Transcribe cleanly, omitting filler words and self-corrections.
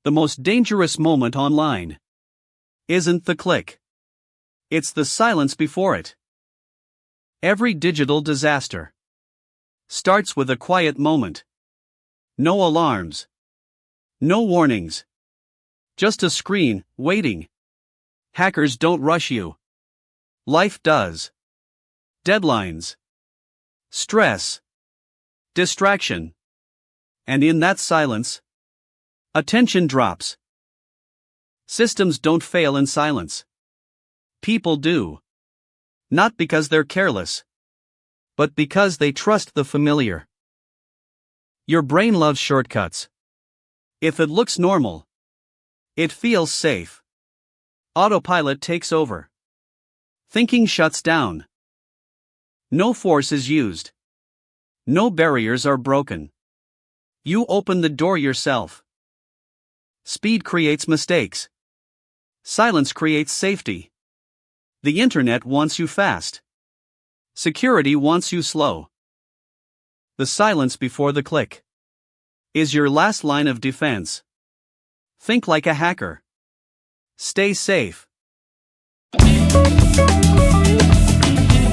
The most dangerous moment online isn't the click. It's the silence before it. Every digital disaster starts with a quiet moment. No alarms. No warnings. Just a screen, waiting. Hackers don't rush you. Life does. Deadlines. Stress. Distraction. And in that silence, attention drops. Systems don't fail in silence. People do. Not because they're careless, but because they trust the familiar. Your brain loves shortcuts. If it looks normal, it feels safe. Autopilot takes over. Thinking shuts down. No force is used. No barriers are broken. You open the door yourself. Speed creates mistakes. Silence creates safety. The internet wants you fast. Security wants you slow. The silence before the click is your last line of defense. Think like a hacker. Stay safe.